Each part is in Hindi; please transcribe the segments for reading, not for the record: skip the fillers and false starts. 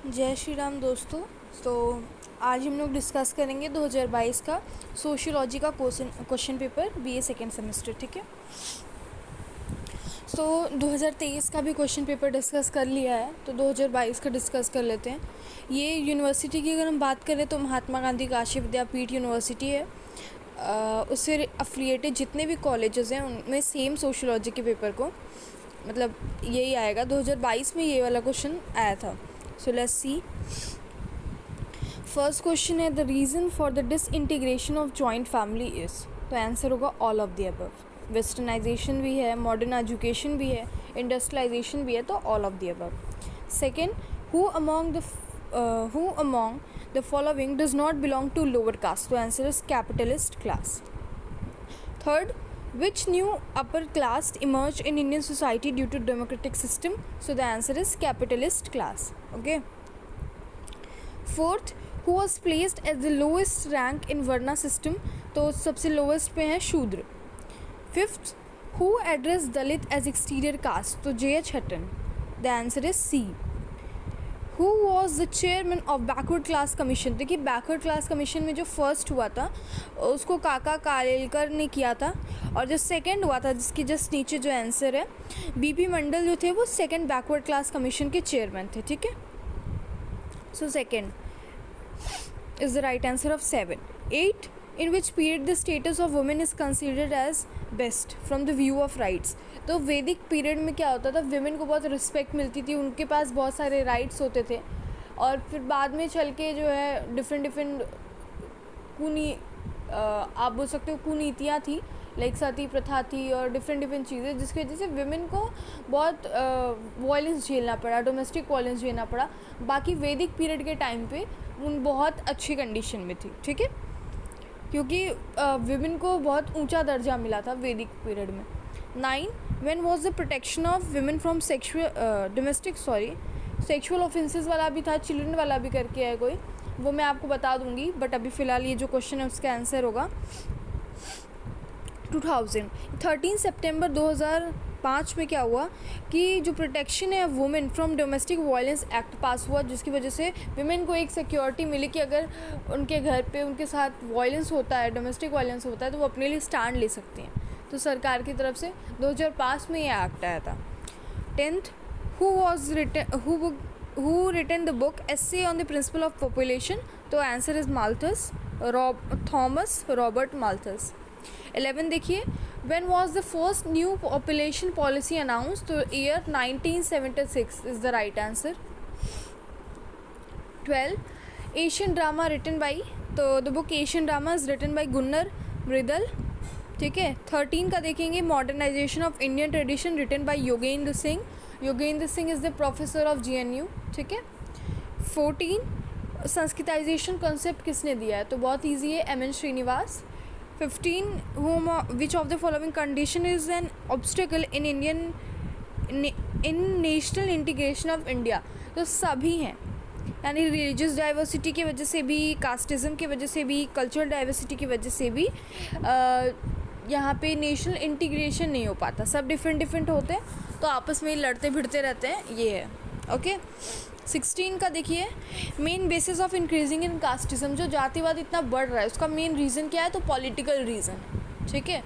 जय श्री राम दोस्तों। तो आज हम लोग डिस्कस करेंगे 2022 का सोशियोलॉजी का question paper BA second semester. ठीक है, तो 2023 का भी क्वेश्चन पेपर डिस्कस कर लिया है, तो 2022 का डिस्कस कर लेते हैं। ये यूनिवर्सिटी की अगर हम बात करें तो महात्मा गांधी काशी विद्यापीठ यूनिवर्सिटी है। उससे अफिलिएटेड जितने भी कॉलेजेस हैं उनमें सेम सोशियोलॉजी के पेपर को मतलब यही आएगा। 2022 में ये वाला क्वेश्चन आया था। So let's see. First question है, the reason for the disintegration of joint family is. तो आंसर होगा all of the above. Westernisation भी है, मॉडर्न एजुकेशन भी है, इंडस्ट्रियलाइजेशन भी है, तो all of the above. Second, who among the following does not belong to lower caste. तो answer is capitalist class. Third, which new upper class emerged in Indian society due to democratic system? So the answer is capitalist class. Okay. Fourth, who was placed as the lowest rank in Varna system? तो सबसे lowest पे है शूद्र। Fifth, who addressed Dalit as exterior caste? तो J.H. Hutton. The answer is C. Who was the chairman of backward class commission? देखिए, बैकवर्ड क्लास कमीशन में जो फर्स्ट हुआ था उसको काका कालेलकर ने किया था, और जो सेकंड हुआ था जिसके जस्ट नीचे जो आंसर है बीपी मंडल जो थे वो सेकंड बैकवर्ड क्लास कमीशन के चेयरमैन थे। ठीक है, so second is the right answer of 7. 8, in which period the status of women is considered as best from the view of rights? तो वैदिक पीरियड में क्या होता था, विमेन को बहुत रिस्पेक्ट मिलती थी, उनके पास बहुत सारे राइट्स होते थे, और फिर बाद में चल के जो है डिफरेंट आप बोल सकते हो कुनीतियाँ थी, लाइक सती प्रथा थी और डिफरेंट चीज़ें, जिसकी वजह से विमेन को बहुत वायलेंस झेलना पड़ा, डोमेस्टिक वायलेंस झेलना पड़ा। बाकी वैदिक पीरियड के टाइम पे उन बहुत अच्छी कंडीशन में थी। ठीक है, क्योंकि विमेन को बहुत ऊंचा दर्जा मिला था वैदिक पीरियड में। 9, when was the protection of women from sexual offences वाला भी था, चिल्ड्रन वाला भी करके है कोई, वो मैं आपको बता दूंगी, बट अभी फ़िलहाल ये जो क्वेश्चन है उसका आंसर होगा 2000। 13 सितंबर 2005 में क्या हुआ कि जो प्रोटेक्शन है women from domestic violence act पास हुआ, जिसकी वजह से विमेन को एक सिक्योरिटी मिली कि अगर उनके घर पे उनके साथ वायलेंस होता है, डोमेस्टिक वायलेंस होता है, तो वो अपने लिए स्टैंड ले सकती हैं। तो सरकार की तरफ से 2005 में ये एक्ट आया था। 10th, who written the book essay on the principle of population? तो answer is Malthus, Thomas Robert Malthus. 11 देखिए, when was the first new population policy announce? तो year 1976 is the right answer. 12, Asian drama written by? तो the book Asian drama is written by Gunnar Myrdal. ठीक है, 13 का देखेंगे, modernisation of Indian tradition written by Yogendra Singh. Yogendra Singh is the professor of GNU। ठीक है, 14, संस्कृताइजेशन कॉन्सेप्ट किसने दिया है? तो बहुत ईजी है, MN Srinivas. 15, which of the following condition is an obstacle in national integration of India? तो सभी हैं, यानी रिलीजियस डाइवर्सिटी की वजह से भी, कास्टिज़म की वजह से भी, कल्चरल डाइवर्सिटी की वजह से भी यहाँ पे नेशनल इंटीग्रेशन नहीं हो पाता। सब डिफरेंट होते हैं तो आपस में लड़ते भिड़ते रहते हैं, ये है। ओके, 16 का देखिए, main basis of increasing in casteism. जो जातिवाद इतना बढ़ रहा है उसका मेन रीज़न क्या है? तो पॉलिटिकल रीज़न है। ठीक है,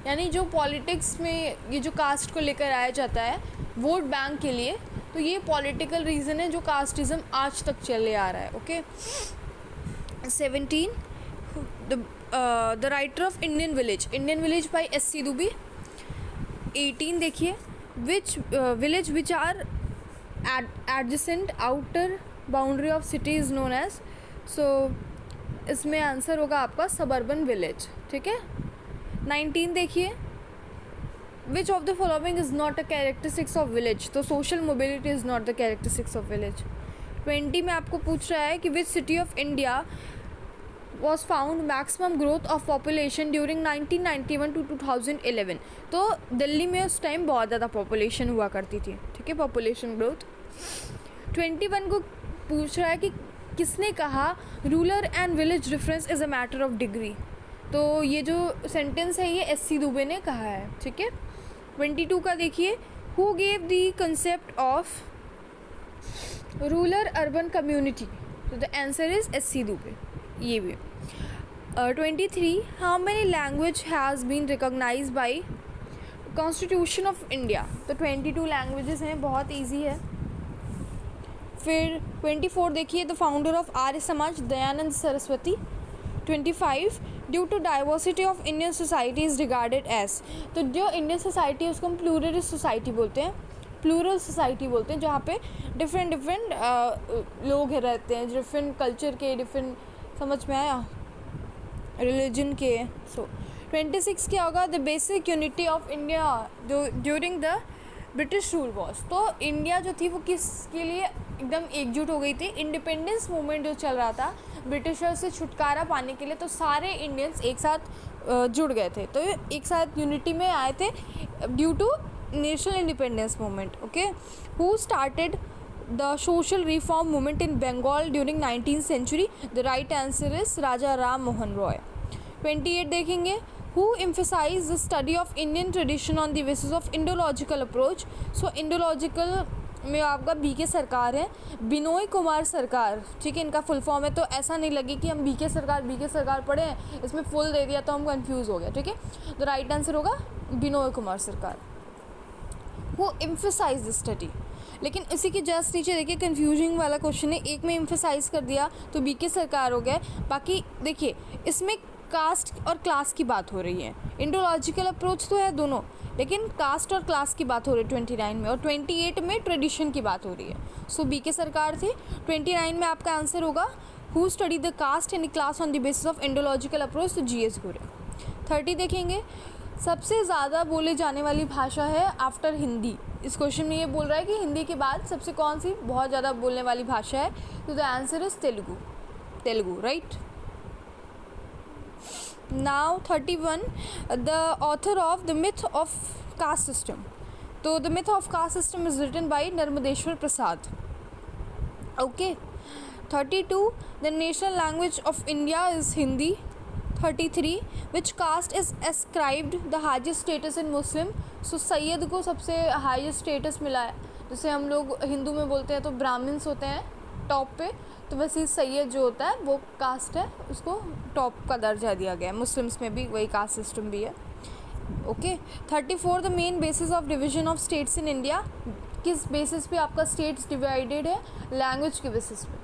यानी जो पॉलिटिक्स में ये जो कास्ट को लेकर आया जाता है वोट बैंक के लिए, तो ये पॉलिटिकल रीज़न है जो कास्टिज्म आज तक चले आ रहा है। Okay, 17, the writer of Indian village by S.C. Dube. 18 देखिए, which village which are adjacent outer boundary of city is known as? So इसमें आंसर होगा आपका सबर्बन विलेज। ठीक है, 19 देखिए, which of the following is not a characteristics of village? तो social mobility is not the characteristics of village. 20 में आपको पूछ रहा है कि which city of India was found maximum growth of population during 1991 to 2011? तो दिल्ली में उस टाइम बहुत ज़्यादा पॉपुलेशन हुआ करती थी। ठीक है, पॉपुलेशन ग्रोथ। 21 को पूछ रहा है कि किसने कहा rural and village difference is a matter of degree? तो ये जो सेंटेंस है ये S.C. दुबे ने कहा है। ठीक है, 22 का देखिए, who gave the concept of rural urban community, तो the answer is SC Dube, ये भी। 23 how many language has been recognise by constitution of India, तो 22 लैंग्वेजेस हैं, बहुत ईजी है। फिर 24 देखिए, the founder of Arya Samaj Dayanand Saraswati. 25 due to diversity of Indian society is regarded as, तो जो इंडियन सोसाइटी है उसको हम प्लूरलिस्ट सोसाइटी बोलते हैं, प्लूरल सोसाइटी बोलते हैं, जहाँ पे डिफरेंट लोग रहते हैं, डिफरेंट कल्चर के, डिफरेंट, समझ में आया, रिलीजन के। सो 26 क्या होगा, the basic unity of India जो during the British rule was, तो इंडिया जो थी वो किसके लिए एकदम एकजुट हो गई थी, इंडिपेंडेंस मूवमेंट जो चल रहा था ब्रिटिशर्स से छुटकारा पाने के लिए, तो सारे इंडियंस एक साथ जुड़ गए थे, तो एक साथ यूनिटी में आए थे due to national independence movement. Okay, who started the social reform movement in Bengal during 19th century, the right answer is Raja Ram Mohan Roy. 28 देखेंगे, who emphasize the study of Indian tradition on the basis of Indological approach, so Indological में आपका BK सरकार है, बिनोय कुमार सरकार, ठीक है, इनका फुल फॉर्म है, तो ऐसा नहीं लगे कि हम BK सरकार पढ़े हैं, इसमें फुल दे दिया तो हम कंफ्यूज हो गया, ठीक है, तो राइट आंसर होगा बिनोय कुमार सरकार। वो एम्फेसाइज द स्टडी, लेकिन इसी के जस्ट नीचे देखिए कंफ्यूजिंग वाला क्वेश्चन है, एक में एम्फेसाइज कर दिया तो BK सरकार हो गया, बाकी देखिए इसमें कास्ट और क्लास की बात हो रही है, इंडोलॉजिकल अप्रोच तो है दोनों, लेकिन कास्ट और क्लास की बात हो रही है 29 में, और 28 में ट्रेडिशन की बात हो रही है, सो BK सरकार थी। 29 में आपका आंसर होगा who study the caste and class on the basis of indological approach, तो GS घुरे। 30 देखेंगे, सबसे ज़्यादा बोले जाने वाली भाषा है आफ्टर हिंदी, इस क्वेश्चन में ये बोल रहा है कि हिंदी के बाद सबसे कौन सी बहुत ज़्यादा बोलने वाली भाषा है, तो the answer is Telugu, right. Now 31, the author of the myth of caste system, तो the myth of caste system is written by Narmadeshwar Prasad. Okay, 32, the national language of India is Hindi. 33, which caste is ascribed the highest status in Muslim, so Syed को सबसे हाईएस्ट स्टेटस मिला है, जैसे हम लोग हिंदू में बोलते हैं तो ब्राह्मण्स होते हैं टॉप पे, तो वैसे सैयद जो होता है वो कास्ट है, उसको टॉप का दर्जा दिया गया है, मुस्लिम्स में भी वही कास्ट सिस्टम भी है। Okay, 34, the main basis of division of states in India, किस बेसिस पे आपका स्टेट्स डिवाइडेड है, लैंग्वेज के बेसिस पे,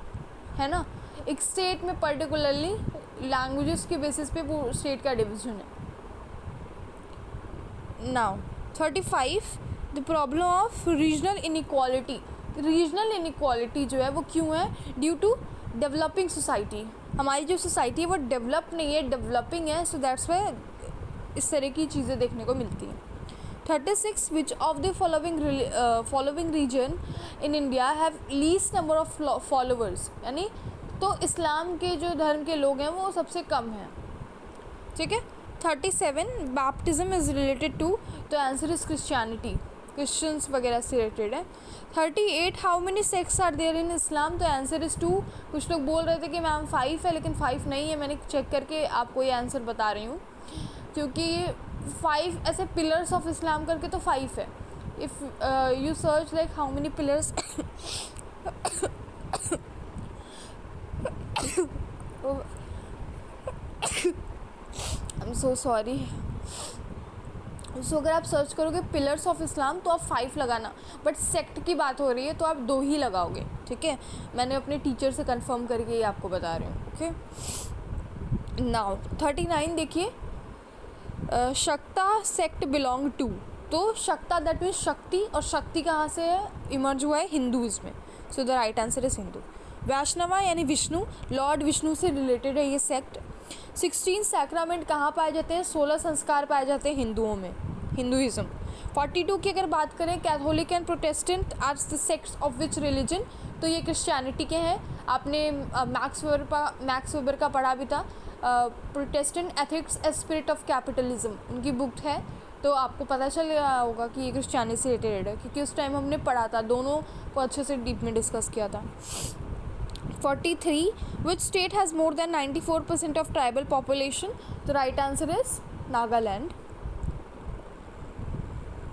है ना, एक स्टेट में पर्टिकुलरली लैंग्वेजेस के बेसिस पे वो स्टेट का डिवीजन है। Now 35, the problem of regional inequality, regional inequality जो है वो क्यों है, ड्यू टू डेवलपिंग सोसाइटी, हमारी जो सोसाइटी है वो डेवलप नहीं है, डेवलपिंग है, सो दैट्स वाई इस तरह की चीज़ें देखने को मिलती हैं। 36, which of the following region in India have least number of followers, यानी तो इस्लाम के जो धर्म के लोग हैं वो सबसे कम हैं, ठीक है। 37, बैप्टिज्म इज़ रिलेटेड टू, तो आंसर इज क्रिश्चियनिटी, क्रिश्चियंस वगैरह से रिलेटेड है। 38, how many sects are there in Islam, तो आंसर इज़ 2, कुछ लोग बोल रहे थे कि मैम 5 है, लेकिन 5 नहीं है, मैंने चेक करके आपको ये आंसर बता रही हूँ, क्योंकि 5 ऐसे पिलर्स ऑफ इस्लाम करके तो 5 है, if you search like how many pillars I am so sorry, so अगर आप सर्च करोगे पिलर्स ऑफ इस्लाम तो आप 5 लगाना, बट सेक्ट की बात हो रही है तो आप 2 ही लगाओगे, ठीक है, मैंने अपने टीचर से कंफर्म करके ये आपको बता रही हूँ। ओके, नाउ 39 देखिए, शक्ता सेक्ट बिलोंग टू, तो शक्ता दैट मीन्स शक्ति, और शक्ति कहाँ से इमर्ज हुआ है, हिंदूज़ में, so the right answer is Hindu. Vaishnava यानी विष्णु, लॉर्ड विष्णु से रिलेटेड है ये सेक्ट। 16 सैक्रामेंट कहाँ पाए जाते हैं, 16 संस्कार पाए जाते हैं हिंदुओं में, हिंदुइज्म। 42 की अगर बात करें, Catholic and Protestant are the sects of which religion, तो ये क्रिश्चियनिटी के हैं, आपने मैक्स वेबर का पढ़ा भी था, Protestant ethics a spirit of capitalism उनकी बुक है, तो आपको पता चल गया होगा कि ये क्रिश्चियनिटी से रिलेटेड है, क्योंकि उस टाइम हमने पढ़ा था, दोनों को अच्छे से डीप में डिस्कस किया था। 43, which state has more than 94% of tribal population, the right answer is Nagaland.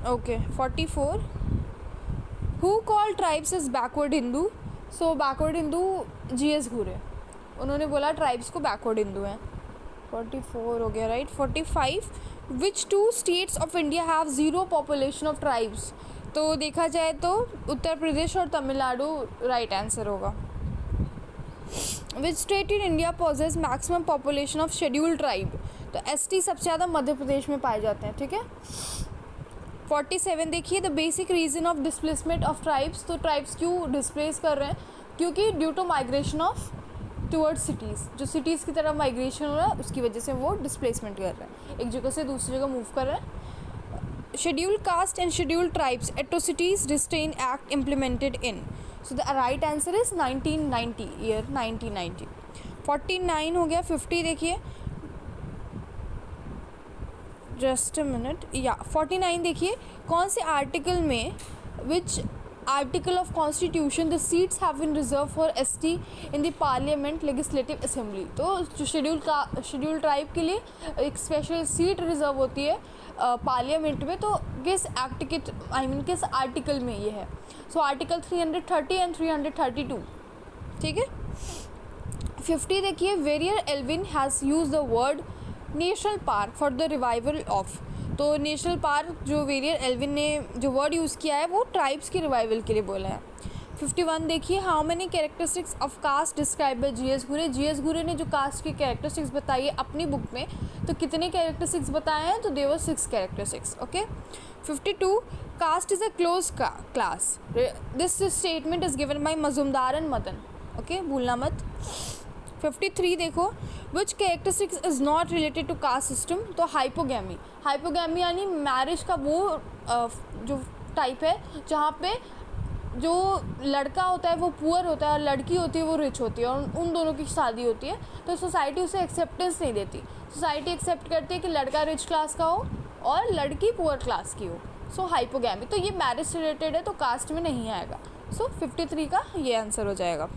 Okay, 44, who called tribes as backward Hindu, so backward Hindu GS घूरे, उन्होंने बोला ट्राइब्स को बैकवर्ड हिंदू हैं। 44 हो गया, right. 45, which 2 states of India have zero population of tribes? तो देखा जाए तो उत्तर प्रदेश और तमिलनाडु राइट आंसर होगा। Which state in India possesses maximum population of scheduled tribe? तो ST सबसे ज़्यादा मध्य प्रदेश में पाए जाते हैं, ठीक है। 47 देखिए, the basic reason of displacement of tribes. तो ट्राइब्स क्यों डिस्प्लेस कर रहे हैं? क्योंकि due to migration of towards cities, जो सिटीज़ की तरफ माइग्रेशन हो रहा है उसकी वजह से वो डिस्प्लेसमेंट कर रहे हैं, एक जगह से दूसरी जगह मूव कर रहे हैं। Scheduled caste and scheduled tribes atrocities restrain act implemented in? So the right answer is 1990, year 1990। 49 हो गया। 50 देखिए, जस्ट अ मिनट, या 49 देखिए, कौन से आर्टिकल में, which article of constitution the seats have been reserve for ST in the parliament legislative assembly? तो जो शेड्यूल ट्राइब के लिए एक स्पेशल सीट रिजर्व होती है पार्लियामेंट में, तो किस एक्ट के किस आर्टिकल में ये है? सो आर्टिकल 330 एंड 332, ठीक है। 50 देखिए, Verrier Elwin has use the word national park for the revival of? तो नेशनल पार्क जो वेरियर एल्विन ने जो वर्ड यूज़ किया है वो ट्राइब्स की रिवाइवल के लिए बोला है। 51 देखिए, how many characteristics of caste describe by GS Ghurye? GS घूरे ने जो कास्ट की कैरेक्टरिस्टिक्स बताई है अपनी बुक में, तो कितने कैरेक्टरिस्टिक्स बताए हैं? तो they are 6 characteristics, okay. 52, caste is a close class, this statement is given by Majumdar and Madan, okay, भूलना मत। 53 देखो, which characteristics is not related to caste system? तो हाइपोगैमी। हाइपोगैमी यानी मैरिज का वो जो टाइप है जहाँ पे जो लड़का होता है वो पुअर होता है और लड़की होती है वो रिच होती है, और उन दोनों की शादी होती है, तो सोसाइटी उसे एक्सेप्टेंस नहीं देती। सोसाइटी एक्सेप्ट करती है कि लड़का रिच क्लास का हो और लड़की पुअर क्लास की हो। सो हाइपोगैमी, तो ये मैरिज से रिलेटेड है, तो कास्ट में नहीं आएगा। सो 53 का ये आंसर हो जाएगा।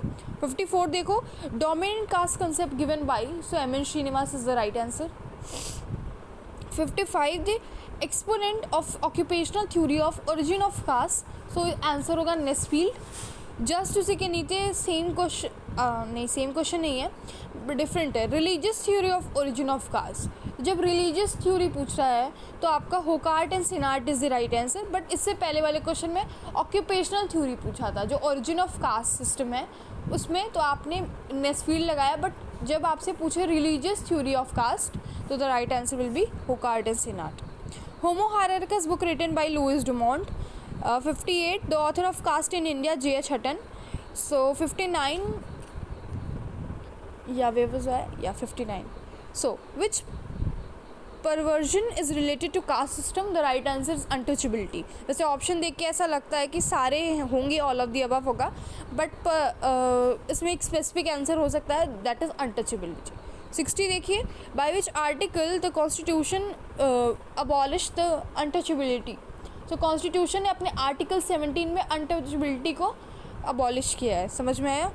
54 देखो, dominant caste concept given by? So MN Srinivas is the right answer. 55, the exponent of occupational theory of origin of caste? So answer होगा नेस्फील्ड। जस्ट उसी के नीचे सेम क्वेश्चन नहीं, सेम क्वेश्चन नहीं है, डिफरेंट है। Religious theory of origin of caste, जब रिलीजियस थ्योरी पूछ रहा है तो आपका Hocart and Senart is the right answer. But इससे पहले वाले क्वेश्चन में ऑक्यूपेशनल थ्योरी पूछा था, जो ओरिजिन ऑफ कास्ट सिस्टम है उसमें, तो आपने नेस्फील्ड लगाया। बट जब आपसे पूछे रिलीजियस थ्योरी ऑफ कास्ट, तो the right answer will be Hocart and Senart. Homo Hierarchicus book written by Louis Dumont. 58, the author of caste in India J.H. Hutton. So 59 या वे वाज या 59। So which perversion is related to caste system? The right answer is untouchability. वैसे ऑप्शन देख के ऐसा लगता है कि सारे होंगे, ऑल ऑफ द अबव होगा, बट इसमें एक स्पेसिफिक आंसर हो सकता है, दैट इज़ अनटचेबिलिटी। 60 देखिए, by which article the constitution abolish the untouchability? तो कॉन्स्टिट्यूशन ने अपने आर्टिकल 17 में अनटचेबिलिटी को अबॉलिश किया है, समझ में आया।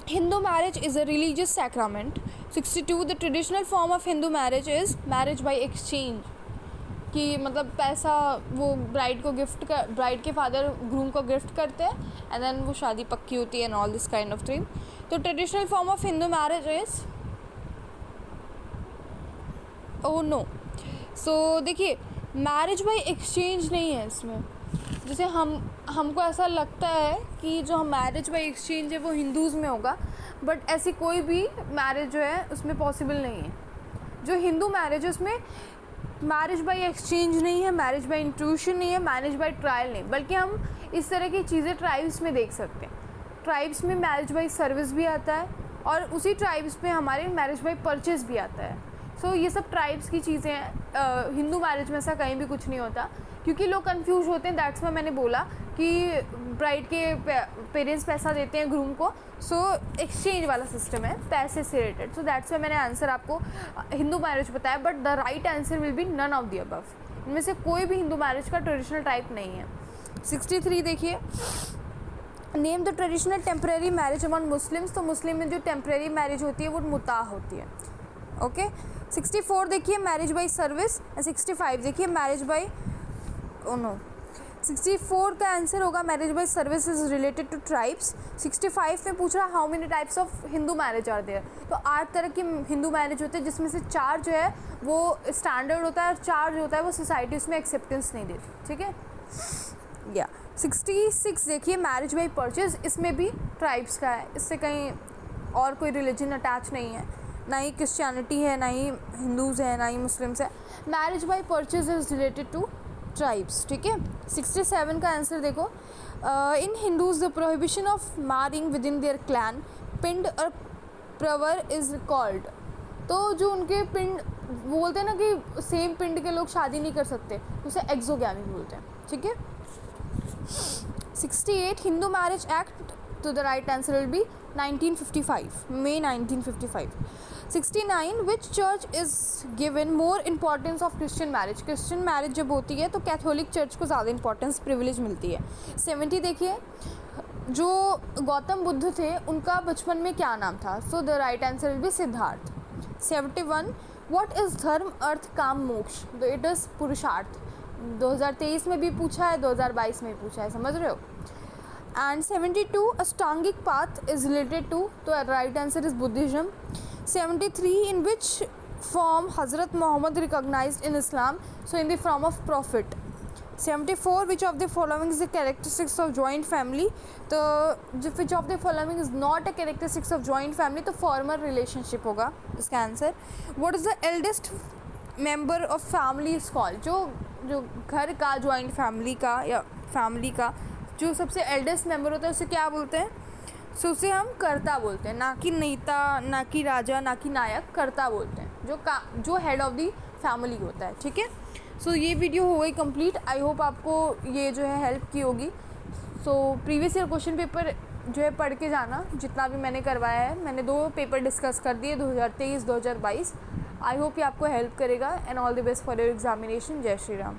Hindu marriage is a religious sacrament. 62, the traditional form of Hindu marriage is marriage by exchange. कि मतलब पैसा वो ब्राइड को ब्राइड के फादर ग्रूम को गिफ्ट करते हैं एंड देन वो शादी पक्की होती है and all this kind of thing. तो traditional form of Hindu marriage is oh no. So देखिए, मैरिज बाय एक्सचेंज नहीं है इसमें। जैसे हमको ऐसा लगता है कि जो मैरिज बाय एक्सचेंज है वो हिंदूज़ में होगा, बट ऐसी कोई भी मैरिज जो है उसमें पॉसिबल नहीं है। जो हिंदू मैरिज है उसमें मैरिज बाय एक्सचेंज नहीं है, मैरिज बाय इंट्रूशन नहीं है, मैरिज बाय ट्रायल नहीं, बल्कि हम इस तरह की चीज़ें ट्राइब्स में देख सकते हैं। ट्राइब्स में मैरिज बाय सर्विस भी आता है और उसी ट्राइब्स में हमारे मैरिज बाय परचेज भी आता है। सो ये सब ट्राइब्स की चीज़ें हैं। हिंदू मैरिज में ऐसा कहीं भी कुछ नहीं होता, क्योंकि लोग कंफ्यूज होते हैं। दैट्स वाई मैंने बोला कि ब्राइड के पेरेंट्स पैसा देते हैं ग्रूम को, सो एक्सचेंज वाला सिस्टम है पैसे से रिलेटेड। सो दैट्स वाई मैंने आंसर आपको हिंदू मैरिज बताया, but the right answer will be none of the above. इनमें से कोई भी हिंदू मैरिज का ट्रेडिशनल टाइप नहीं है। 63 देखिए, name the traditional temporary marriage among Muslims. तो मुस्लिम में जो टेम्परेरी मैरिज होती है वो मुताह होती है, ओके। 64 देखिए, मैरिज बाय सर्विस। 65 देखिए, मैरिज बाय नो। 64 का आंसर होगा marriage by service is related to tribes. 65 में पूछ रहा how many types of Hindu marriage are there. तो 8 तरह की हिंदू मैरिज होते हैं, जिसमें से 4 जो है वो स्टैंडर्ड होता है और 4 जो होता है वो सोसाइटी उसमें एक्सेप्टेंस नहीं देती, ठीक है। या 66 देखिए मैरिज बाय परचेज, इसमें भी ट्राइब्स का है, इससे कहीं और कोई रिलीजन अटैच नहीं है, ना ही क्रिश्चियनिटी है, ना ही हिंदूज़ है, ना ही मुस्लिम्स है। Marriage by purchase is related to tribes, ठीक है। 67 का आंसर देखो, in Hindus the prohibition of marrying within their clan पिंड और प्रवर इज कॉल्ड। तो जो उनके पिंड बोलते हैं ना कि सेम पिंड के लोग शादी नहीं कर सकते, उसे एक्सोगैमी बोलते हैं, ठीक है। 68 हिंदू मैरिज एक्ट, तो the right answer will B 1955, May 1955. 69 which church is given more importance of Christian marriage. Christian marriage जब होती है तो कैथोलिक चर्च को ज़्यादा इंपॉर्टेंस प्रिविलेज मिलती है। 70 देखिए, जो गौतम बुद्ध थे उनका बचपन में क्या नाम था, सो the right answer will B Siddharth. 71 what is धर्म अर्थ काम मोक्ष, तो इट इज़ पुरुषार्थ। 2023 में भी पूछा है, 2022 में भी पूछा है, समझ रहे हो। एंड 72 अष्टांगिक पाथ इज रिलेटेड टू, तो right answer is Buddhism. 73 in which form हज़रत Mohammed recognised in Islam, so in the form of prophet. 74 which of the following is the characteristics of joint family, तो which of the following is not a characteristics of joint family, तो फॉर्मल रिलेशनशिप होगा इसका answer. What is the eldest member of family is called, जो घर का जॉइंट फैमिली का या फैमिली का जो सबसे एल्डेस्ट मेंबर होता है उसे क्या बोलते हैं, सो उसे हम कर्ता बोलते हैं, ना कि नेता, ना कि राजा, ना कि नायक, कर्ता बोलते हैं, जो हेड ऑफ दी फैमिली होता है, ठीक है। सो ये वीडियो हो गई कंप्लीट। आई होप आपको ये जो है हेल्प की होगी। So previous year question paper जो है पढ़ के जाना, जितना भी मैंने करवाया है, मैंने 2 पेपर डिस्कस कर दिए 2023 2022। आई होप ये आपको हेल्प करेगा and all the best for your examination. जय श्री राम।